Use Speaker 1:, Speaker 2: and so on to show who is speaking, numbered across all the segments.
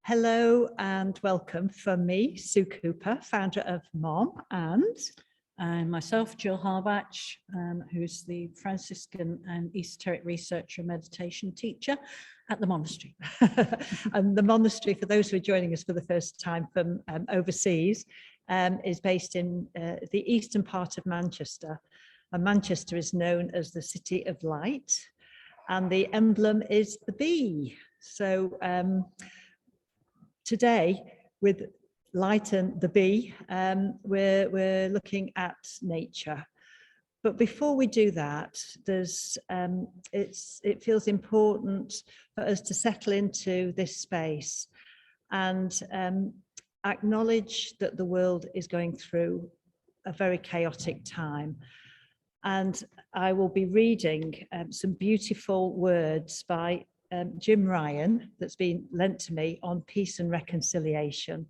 Speaker 1: Hello and welcome from me, Sue Cooper, founder of MOMM,
Speaker 2: and myself, Gill Harbach, who's the Franciscan and esoteric researcher and meditation teacher at the Monastery.
Speaker 1: And the Monastery, for those who are joining us for the first time from overseas, is based in the eastern part of Manchester. And Manchester is known as the City of Light, and the emblem is the bee. So today, with Light and the bee, we're looking at nature. But before we do that, it feels important for us to settle into this space and acknowledge that the world is going through a very chaotic time. And I will be reading some beautiful words by Jim Ryan that's been lent to me on peace and reconciliation.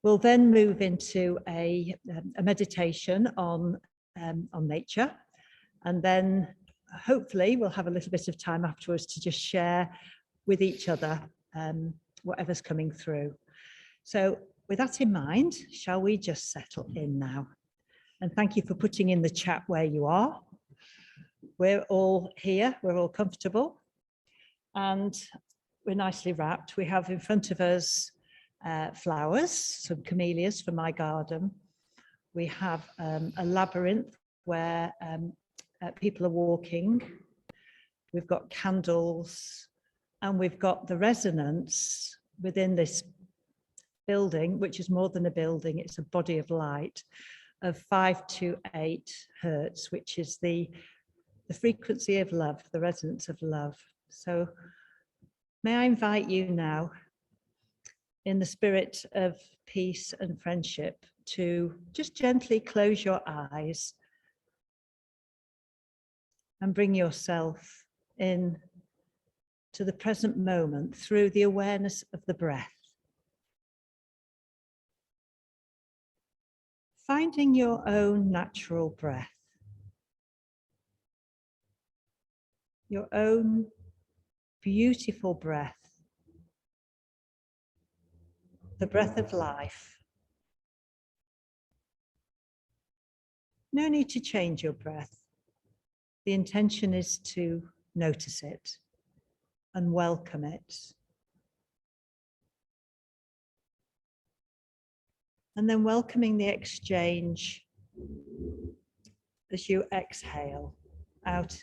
Speaker 1: We'll then move into a meditation on nature, and then hopefully we'll have a little bit of time afterwards to just share with each other whatever's coming through. So with that in mind, shall we just settle in now? And thank you for putting in the chat where you are. We're all here, we're all comfortable, and we're nicely wrapped. We have in front of us flowers, some camellias from my garden. We have a labyrinth where people are walking. We've got candles, and we've got the resonance within this building, which is more than a building, it's a body of light of 5 to 8 hertz, which is the frequency of love, the resonance of love. So may I invite you now, in the spirit of peace and friendship, to just gently close your eyes and bring yourself in to the present moment through the awareness of the breath. Finding your own natural breath, your own beautiful breath, the breath of life. No need to change your breath. The intention is to notice it and welcome it. And then welcoming the exchange as you exhale out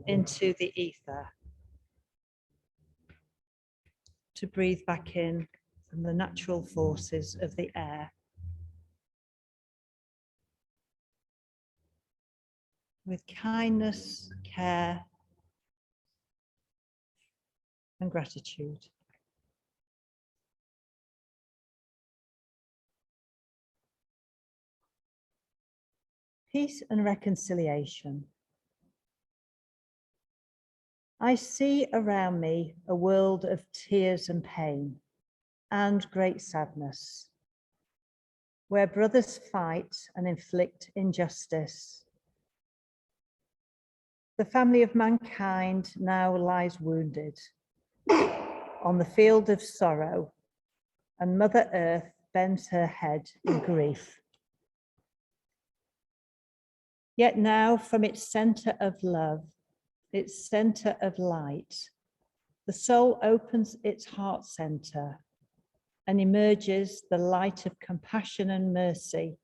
Speaker 1: into the ether, to breathe back in from the natural forces of the air. With kindness, care, and gratitude. Peace and reconciliation. I see around me a world of tears and pain and great sadness, where brothers fight and inflict injustice. The family of mankind now lies wounded on the field of sorrow, and Mother Earth bends her head in grief. Yet now, from its center of love, its center of light, the soul opens its heart center and emerges the light of compassion and mercy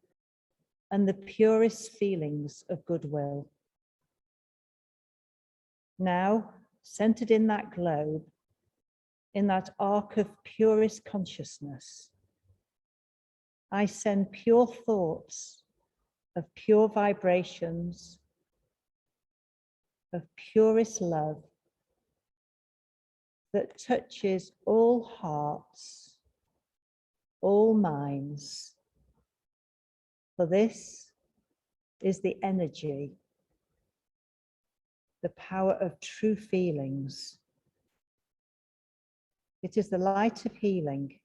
Speaker 1: and the purest feelings of goodwill. Now, centered in that globe, in that arc of purest consciousness, I send pure thoughts of pure vibrations, of purest love that touches all hearts, all minds. For this is the energy, the power of true feelings. It is the light of healing.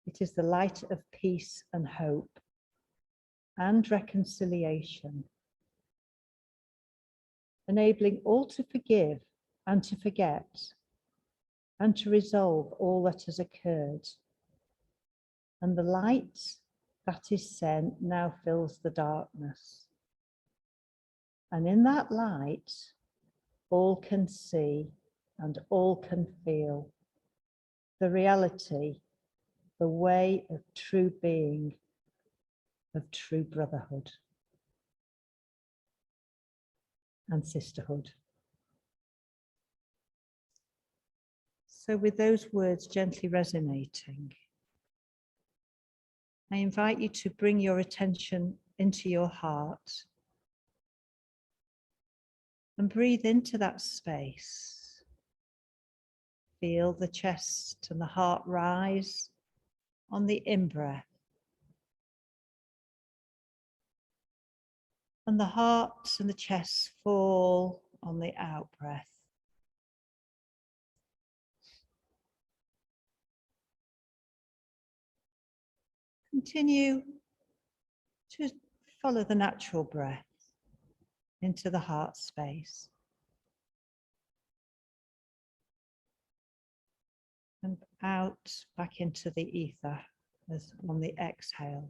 Speaker 1: It is the light of peace and hope and reconciliation, enabling all to forgive and to forget, and to resolve all that has occurred. And the light that is sent now fills the darkness. And in that light, all can see and all can feel the reality, the way of true being, of true brotherhood and sisterhood. So with those words gently resonating, I invite you to bring your attention into your heart and breathe into that space. Feel the chest and the heart rise on the in-breath, and the heart and the chest fall on the out-breath. Continue to follow the natural breath into the heart space. And out back into the ether as on the exhale.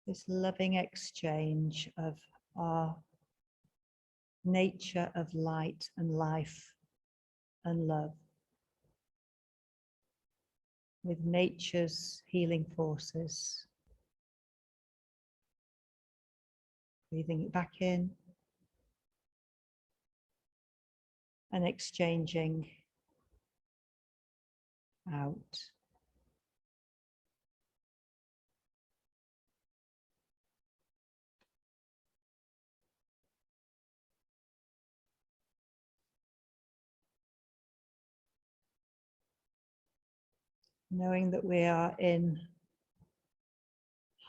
Speaker 1: This loving exchange of our nature of light and life and love with nature's healing forces. Breathing it back in and exchanging out. Knowing that we are in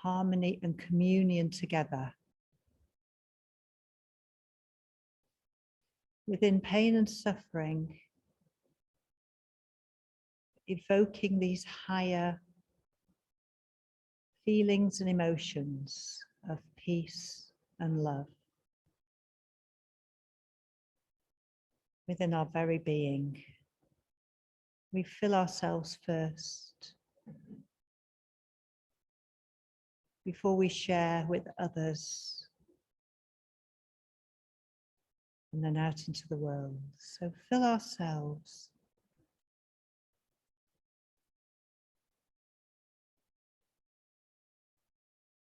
Speaker 1: harmony and communion together. Within pain and suffering, evoking these higher feelings and emotions of peace and love within our very being. We fill ourselves first before we share with others and then out into the world. So fill ourselves.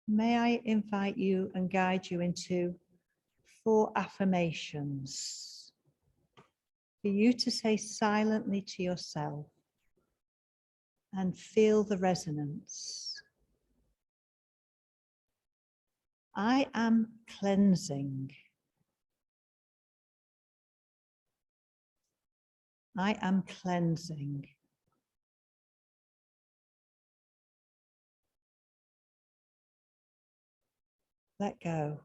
Speaker 1: May I invite you and guide you into 4 affirmations for you to say silently to yourself and feel the resonance. I am cleansing. I am cleansing. Let go.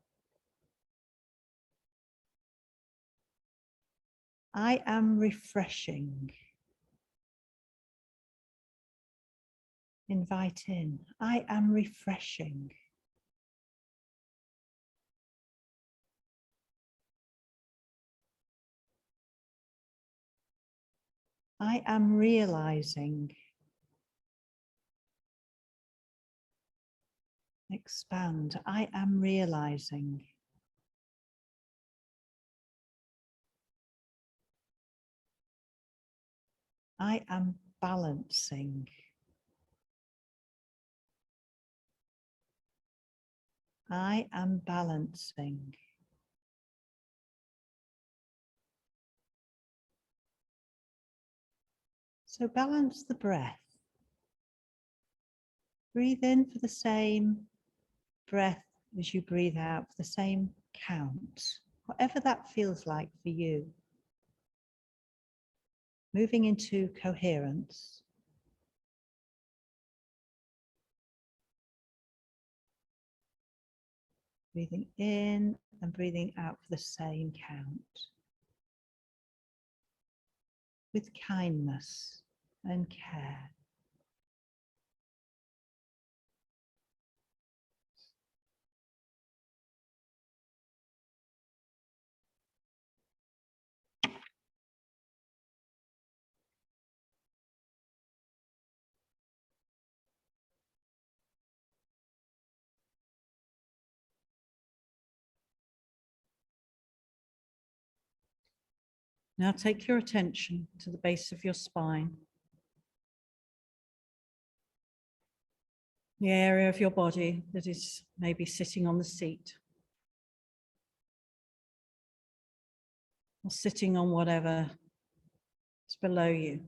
Speaker 1: I am refreshing. Invite in. I am refreshing. I am realizing. Expand. I am realizing. I am balancing. I am balancing. So balance the breath. Breathe in for the same breath as you breathe out, for the same count, whatever that feels like for you. Moving into coherence. Breathing in and breathing out for the same count. With kindness and care.
Speaker 2: Now take your attention to the base of your spine, the area of your body that is maybe sitting on the seat or sitting on whatever is below you,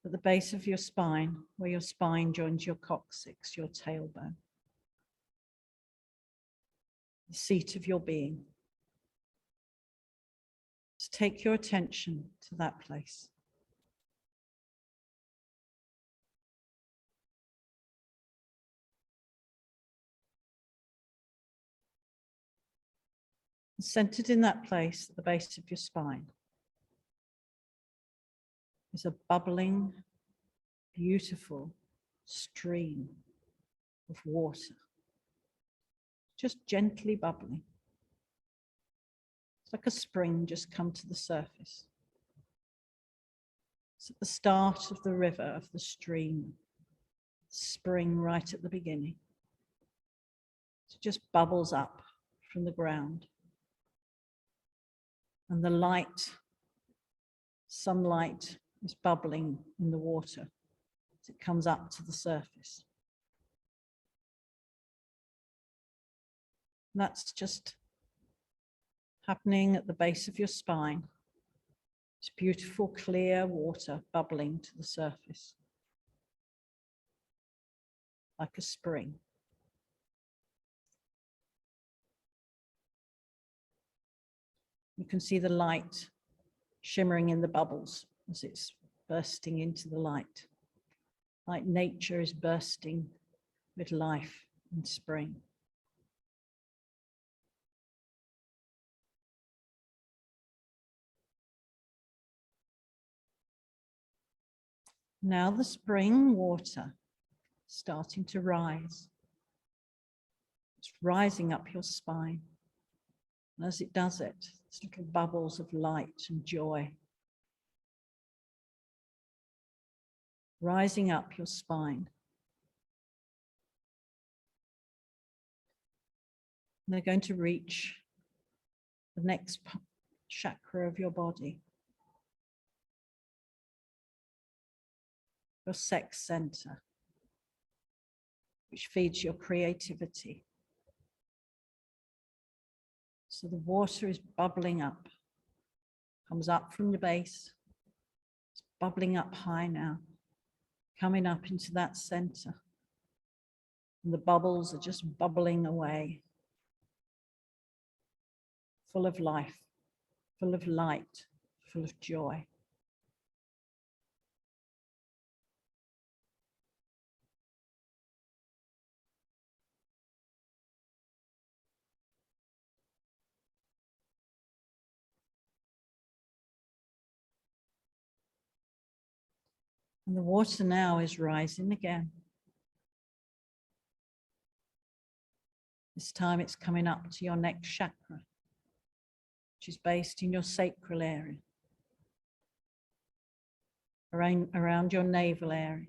Speaker 2: at the base of your spine, where your spine joins your coccyx, your tailbone, the seat of your being. Just take your attention to that place. And centered in that place, at the base of your spine, is a bubbling, beautiful stream of water, just gently bubbling. It's like a spring just come to the surface. It's at the start of the river, of the stream, spring right at the beginning. It just bubbles up from the ground. And the light, sunlight, is bubbling in the water as it comes up to the surface. And that's just happening at the base of your spine. It's beautiful, clear water bubbling to the surface, like a spring. You can see the light shimmering in the bubbles as it's bursting into the light, like nature is bursting with life in spring. Now the spring water starting to rise. It's rising up your spine. And as it does it, it's little bubbles of light and joy rising up your spine. And they're going to reach the next chakra of your body, your sex center, which feeds your creativity. So the water is bubbling up, comes up from the base, it's bubbling up high now, coming up into that center. And the bubbles are just bubbling away, full of life, full of light, full of joy. And the water now is rising again. This time it's coming up to your next chakra, which is based in your sacral area, around your navel area.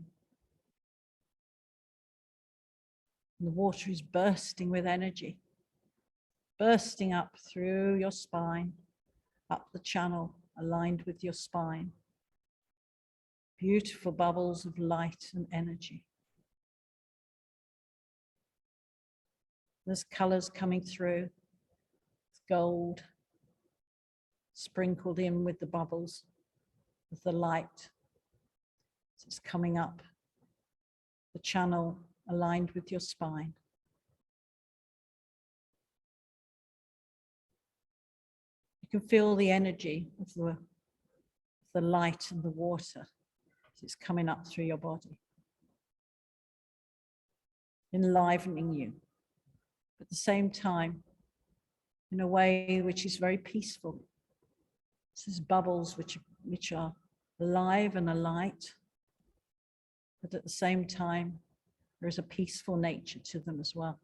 Speaker 2: And the water is bursting with energy, bursting up through your spine, up the channel aligned with your spine. Beautiful bubbles of light and energy. There's colors coming through, gold sprinkled in with the bubbles of the light. So it's coming up the channel aligned with your spine. You can feel the energy of the light and the water as it's coming up through your body, enlivening you. At the same time, in a way which is very peaceful. This is bubbles which are alive and alight, but at the same time, there is a peaceful nature to them as well.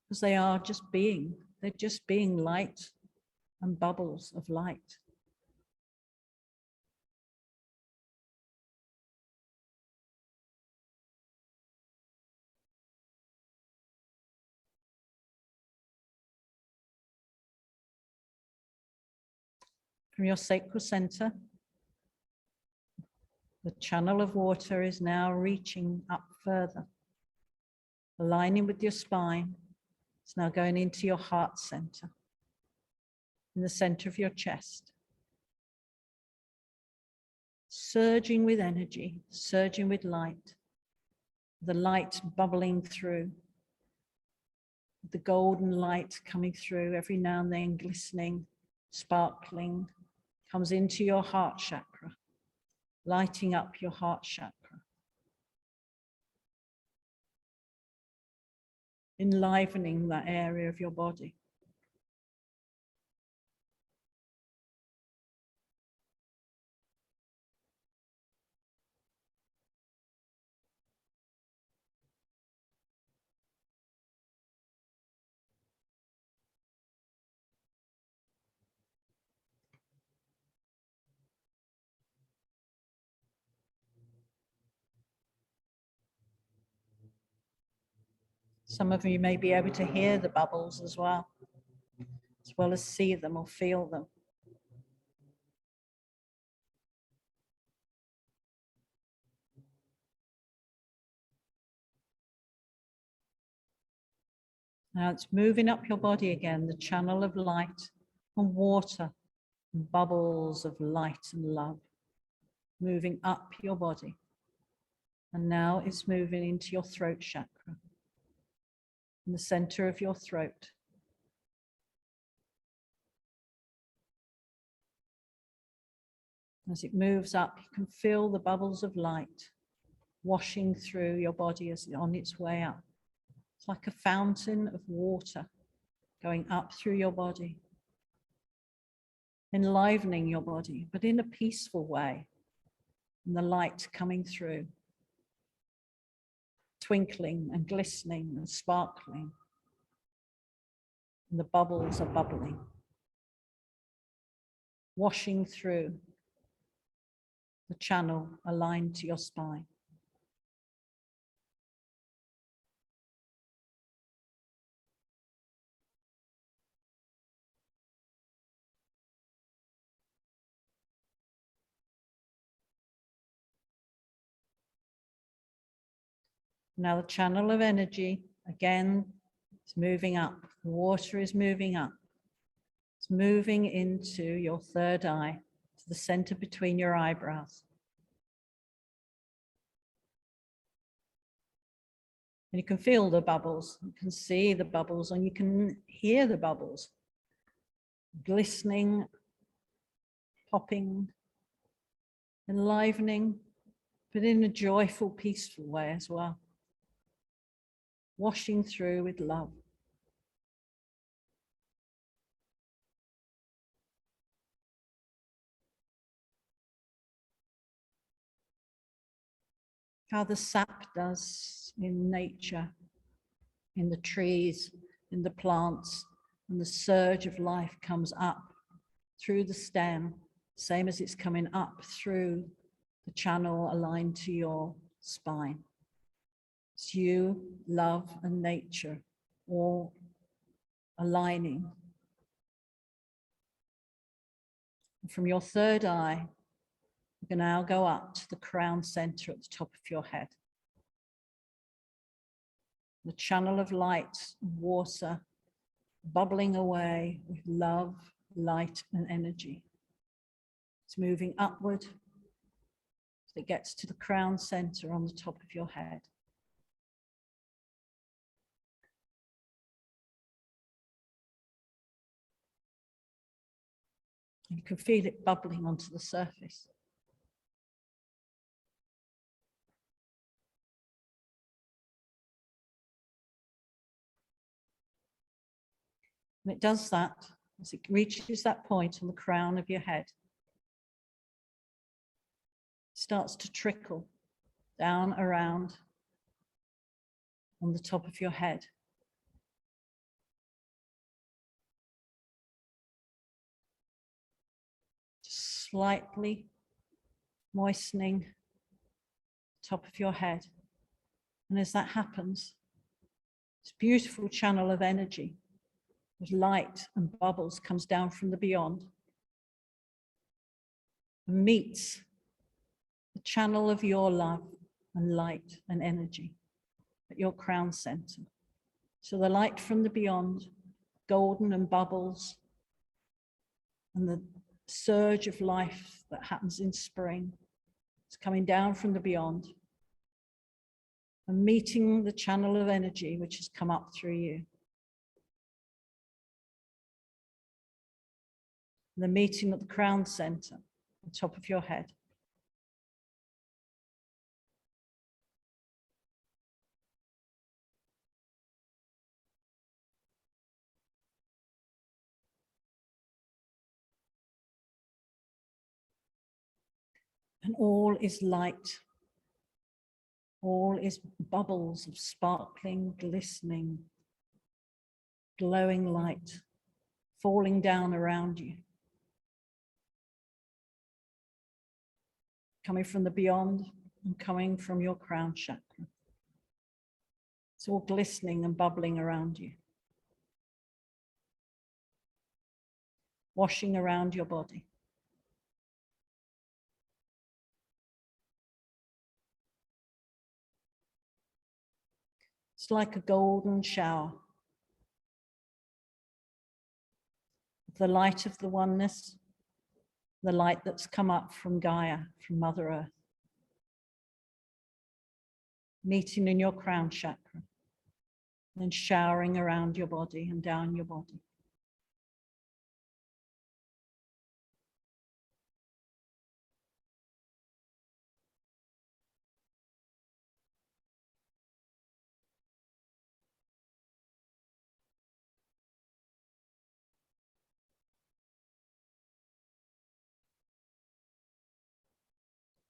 Speaker 2: Because they are just being, they're just being light and bubbles of light. From your sacral center, the channel of water is now reaching up further, aligning with your spine. It's now going into your heart center, in the center of your chest. Surging with energy, surging with light, the light bubbling through, the golden light coming through every now and then, glistening, sparkling, comes into your heart chakra, lighting up your heart chakra, enlivening that area of your body. Some of you may be able to hear the bubbles as well as see them or feel them. Now it's moving up your body again, the channel of light and water, and bubbles of light and love, moving up your body. And now it's moving into your throat chakra, in the center of your throat. As it moves up, you can feel the bubbles of light washing through your body as on its way up. It's like a fountain of water going up through your body, enlivening your body, but in a peaceful way, and the light coming through, twinkling and glistening and sparkling, and the bubbles are bubbling, washing through the channel aligned to your spine. Now the channel of energy, again, is moving up. The water is moving up. It's moving into your third eye, to the center between your eyebrows. And you can feel the bubbles, you can see the bubbles, and you can hear the bubbles. Glistening, popping, enlivening, but in a joyful, peaceful way as well. Washing through with love. How the sap does in nature, in the trees, in the plants, and the surge of life comes up through the stem, same as it's coming up through the channel aligned to your spine. It's you, love, and nature all aligning. From your third eye, you can now go up to the crown center at the top of your head. The channel of light and water bubbling away with love, light, and energy. It's moving upward so it gets to the crown center on the top of your head. And you can feel it bubbling onto the surface. And it does that as it reaches that point on the crown of your head. It starts to trickle down around on the top of your head. Just slightly moistening the top of your head. And as that happens, this beautiful channel of energy with light and bubbles comes down from the beyond, and meets the channel of your love and light and energy at your crown center. So the light from the beyond, golden and bubbles, and the surge of life that happens in spring is coming down from the beyond and meeting the channel of energy which has come up through you. The meeting at the crown center, on top of your head. And all is light. All is bubbles of sparkling, glistening, glowing light falling down around you. Coming from the beyond and coming from your crown chakra. It's all glistening and bubbling around you. Washing around your body. It's like a golden shower. The light of the oneness, the light that's come up from Gaia, from Mother Earth. Meeting in your crown chakra, then showering around your body and down your body.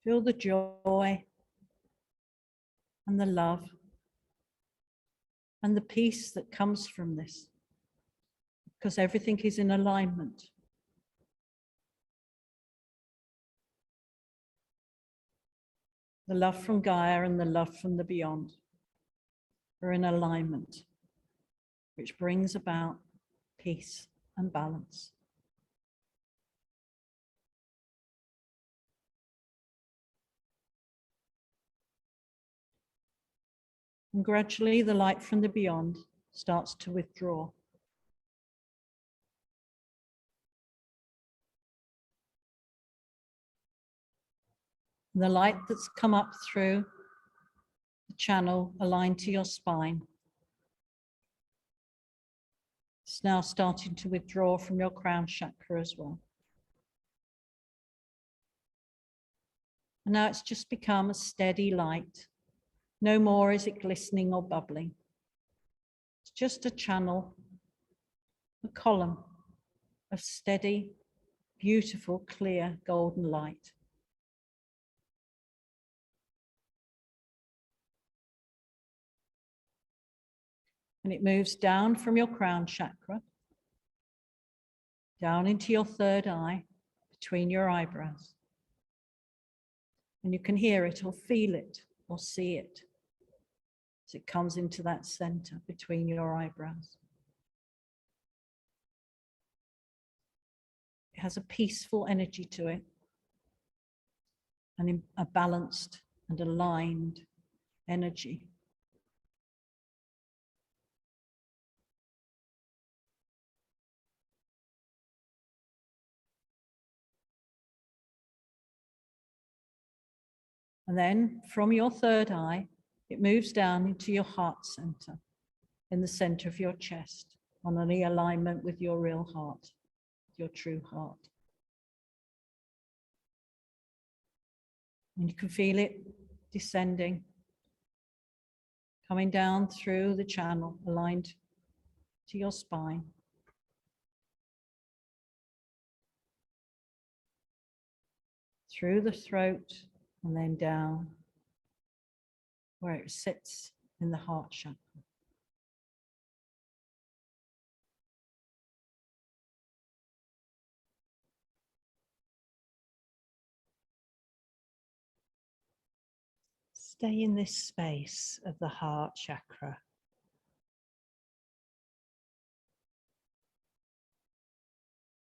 Speaker 2: Feel the joy and the love and the peace that comes from this, because everything is in alignment. The love from Gaia and the love from the beyond are in alignment, which brings about peace and balance. And gradually the light from the beyond starts to withdraw. And the light that's come up through the channel aligned to your spine is now starting to withdraw from your crown chakra as well. And now it's just become a steady light. No more is it glistening or bubbling. It's just a channel, a column of steady, beautiful, clear, golden light. And it moves down from your crown chakra, down into your third eye, between your eyebrows. And you can hear it or feel it or see it as it comes into that center between your eyebrows. It has a peaceful energy to it, and a balanced and aligned energy. And then from your third eye, it moves down into your heart center, in the center of your chest, on an alignment with your real heart, your true heart. And you can feel it descending, coming down through the channel, aligned to your spine. Through the throat, and then down where it sits in the heart chakra.
Speaker 1: Stay in this space of the heart chakra.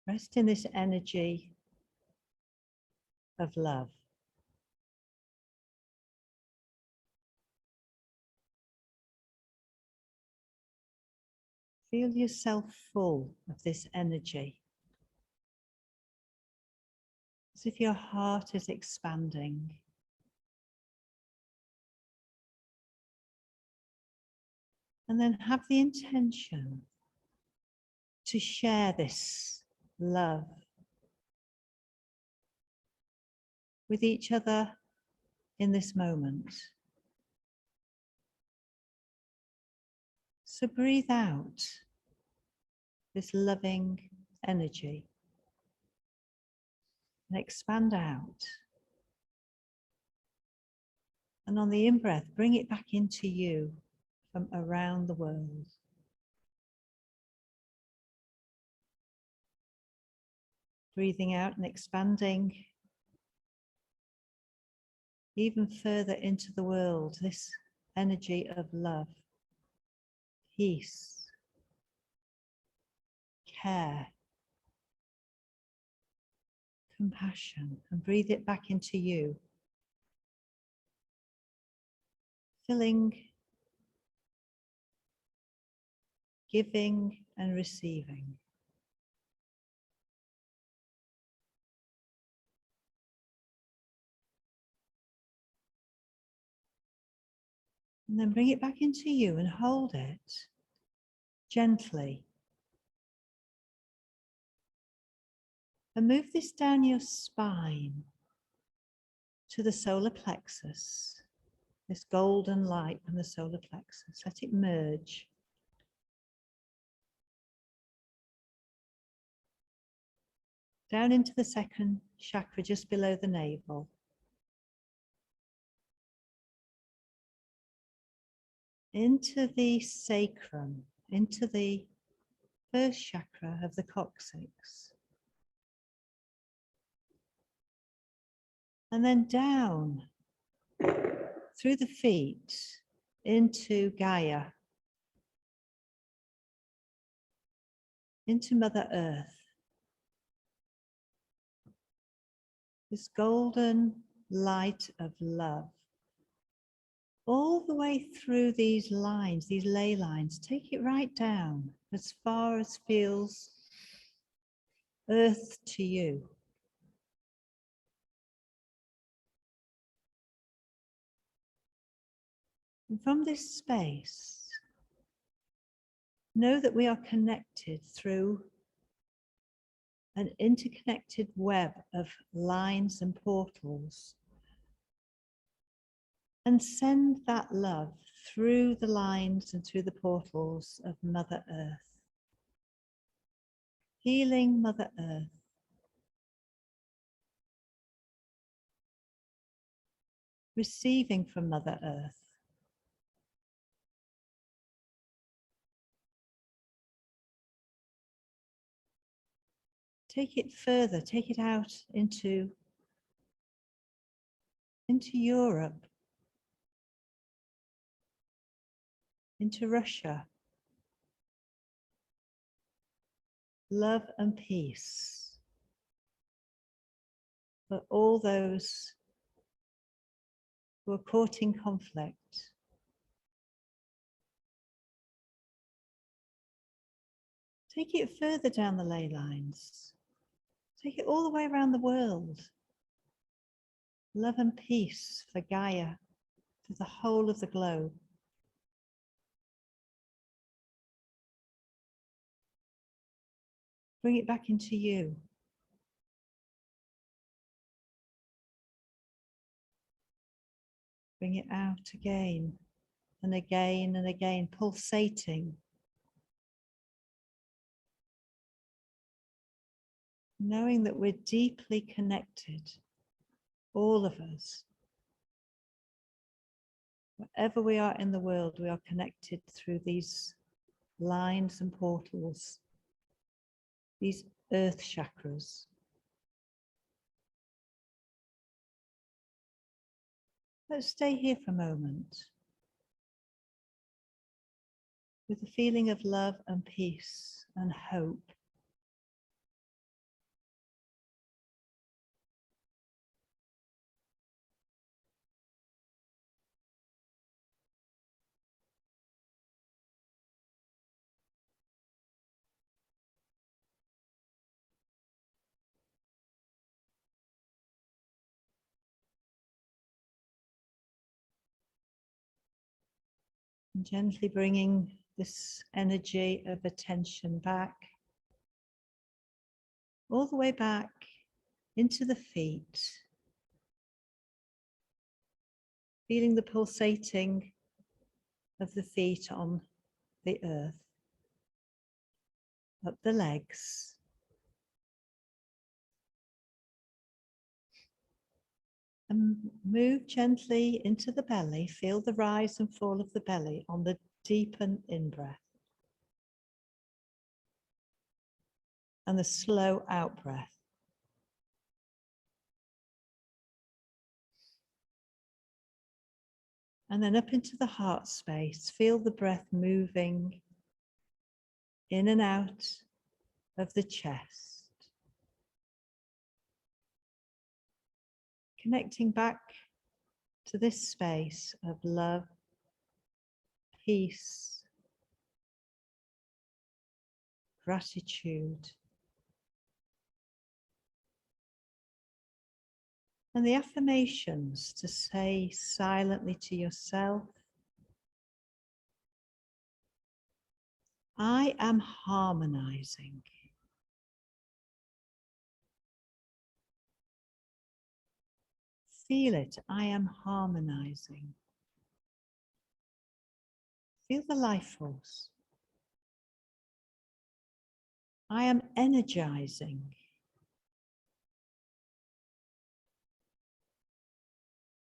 Speaker 1: Rest in this energy of love. Feel yourself full of this energy, as if your heart is expanding. And then have the intention to share this love with each other in this moment. So breathe out this loving energy and expand out. And on the in-breath, bring it back into you from around the world. Breathing out and expanding even further into the world, this energy of love, peace, care, compassion, and breathe it back into you, filling, giving, and receiving. And then bring it back into you and hold it gently. And move this down your spine to the solar plexus, this golden light from the solar plexus. Let it merge. Down into the second chakra just below the navel. Into the sacrum, into the first chakra of the coccyx. And then down through the feet into Gaia, into Mother Earth. This golden light of love. All the way through these lines, these ley lines, take it right down as far as feels earth to you. And from this space, know that we are connected through an interconnected web of lines and portals. And send that love through the lines and through the portals of Mother Earth. Healing Mother Earth. Receiving from Mother Earth. Take it further, take it out into Europe, into Russia. Love and peace for all those who are caught in conflict. Take it further down the ley lines. Take it all the way around the world. Love and peace for Gaia, for the whole of the globe. Bring it back into you. Bring it out again and again and again, pulsating. Knowing that we're deeply connected, all of us. Wherever we are in the world, we are connected through these lines and portals, these earth chakras. Let's stay here for a moment with a feeling of love and peace and hope. Gently bringing this energy of attention back, all the way back into the feet, feeling the pulsating of the feet on the earth, up the legs, and move gently into the belly. Feel the rise and fall of the belly on the deepen in-breath and the slow out-breath. And then up into the heart space. Feel the breath moving in and out of the chest. Connecting back to this space of love, peace, gratitude. And the affirmations to say silently to yourself: I am harmonizing. Feel it, I am harmonizing. Feel the life force. I am energizing.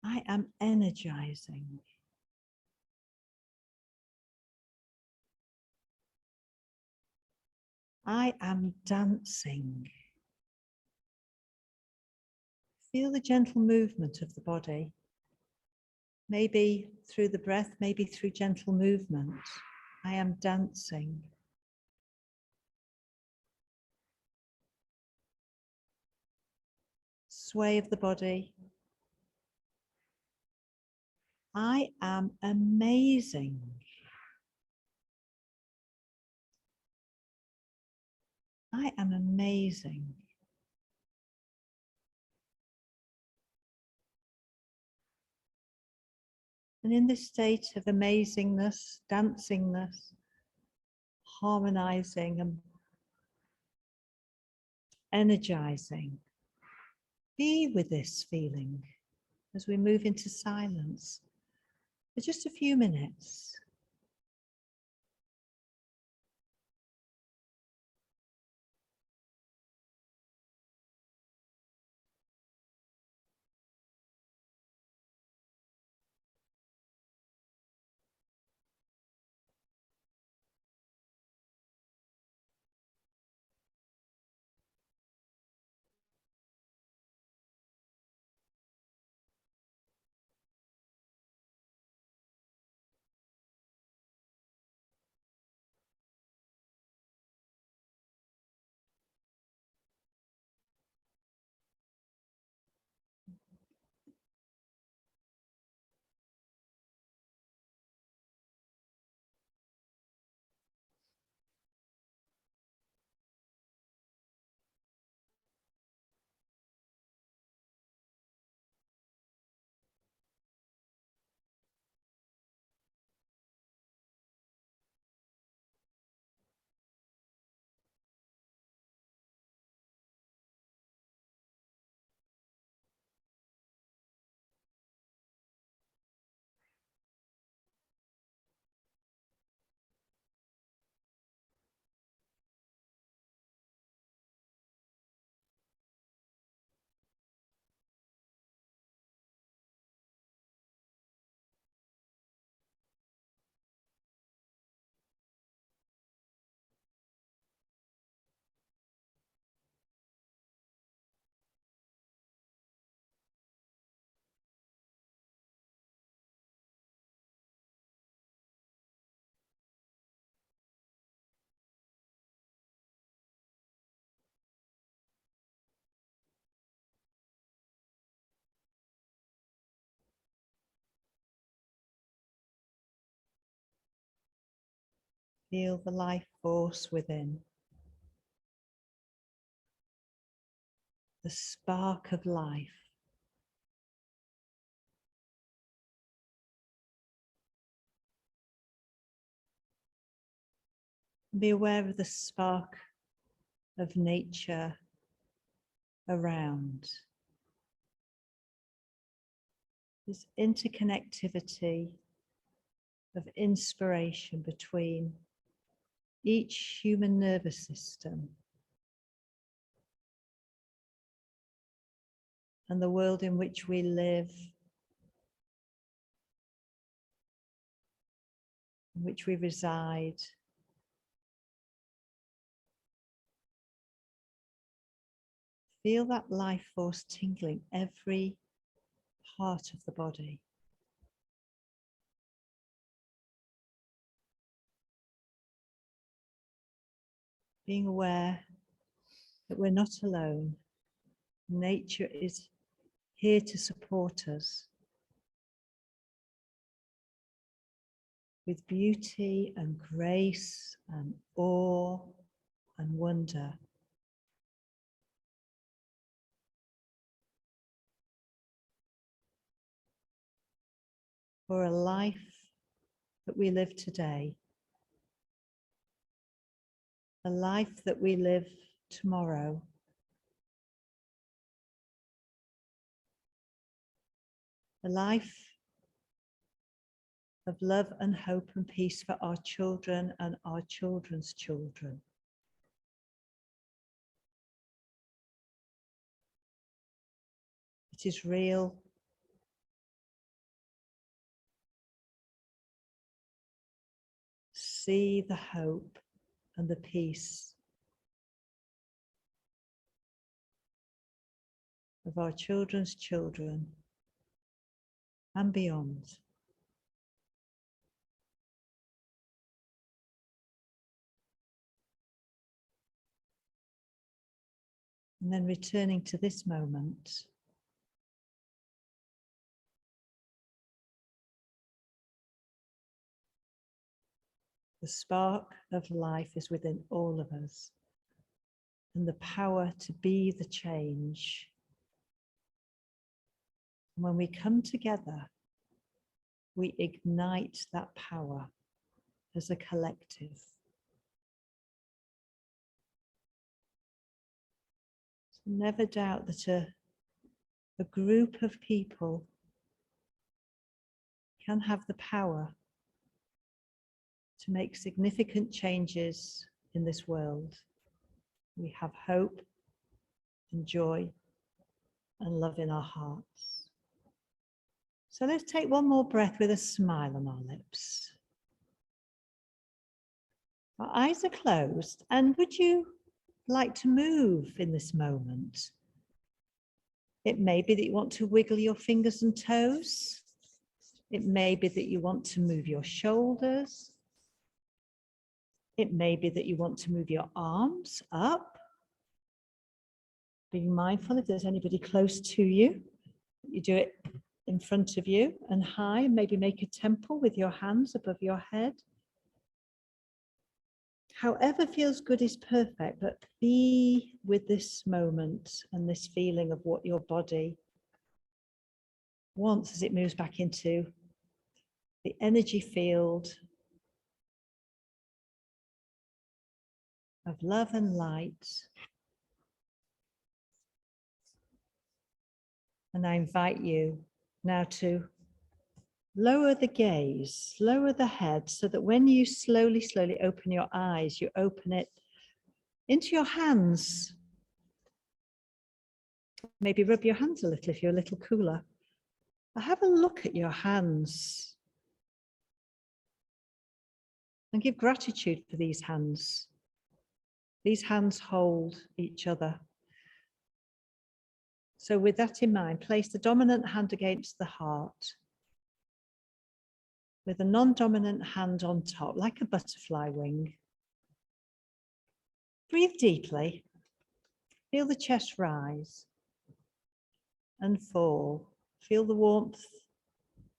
Speaker 1: I am energizing. I am dancing. Feel the gentle movement of the body. Maybe through the breath, maybe through gentle movement. I am dancing. Sway of the body. I am amazing. I am amazing. And in this state of amazingness, dancingness, harmonizing and energizing, be with this feeling as we move into silence for just a few minutes. Feel the life force within, the spark of life. Be aware of the spark of nature around. This interconnectivity of inspiration between each human nervous system and the world in which we live, in which we reside. Feel that life force tingling every part of the body. Being aware that we're not alone. Nature is here to support us with beauty and grace and awe and wonder. For a life that we live today, a life that we live tomorrow, a life of love and hope and peace for our children and our children's children. It is real. See the hope and the peace of our children's children and beyond. And then returning to this moment. The spark of life is within all of us, and the power to be the change. And when we come together, we ignite that power as a collective. So never doubt that a group of people can have the power to make significant changes in this world. We have hope and joy and love in our hearts. So let's take one more breath with a smile on our lips. Our eyes are closed, and would you like to move in this moment? It may be that you want to wiggle your fingers and toes. It may be that you want to move your shoulders. It may be that you want to move your arms up. Being mindful if there's anybody close to you, you do it in front of you and high. Maybe make a temple with your hands above your head. However feels good is perfect, but be with this moment and this feeling of what your body wants as it moves back into the energy field of love and light. And I invite you now to lower the gaze, lower the head, so that when you slowly open your eyes, you open it into your hands. Maybe rub your hands a little if you're a little cooler. But have a look at your hands and give gratitude for these hands. These hands hold each other. So with that in mind, place the dominant hand against the heart, with a non-dominant hand on top, like a butterfly wing. Breathe deeply. Feel the chest rise and fall. Feel the warmth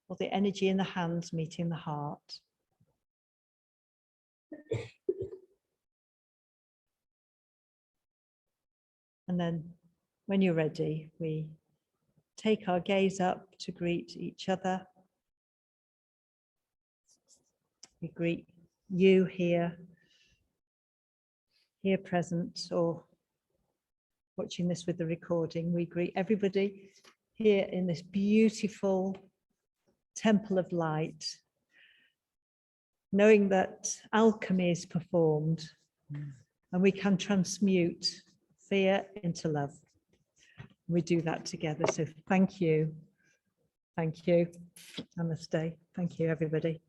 Speaker 1: or the energy in the hands meeting the heart. And then when you're ready, we take our gaze up to greet each other. We greet you here here present or watching this with the recording, we greet everybody here in this beautiful temple of light, knowing that alchemy is performed and we can transmute fear into love. We do that together. So thank you. Thank you. Namaste. Thank you, everybody.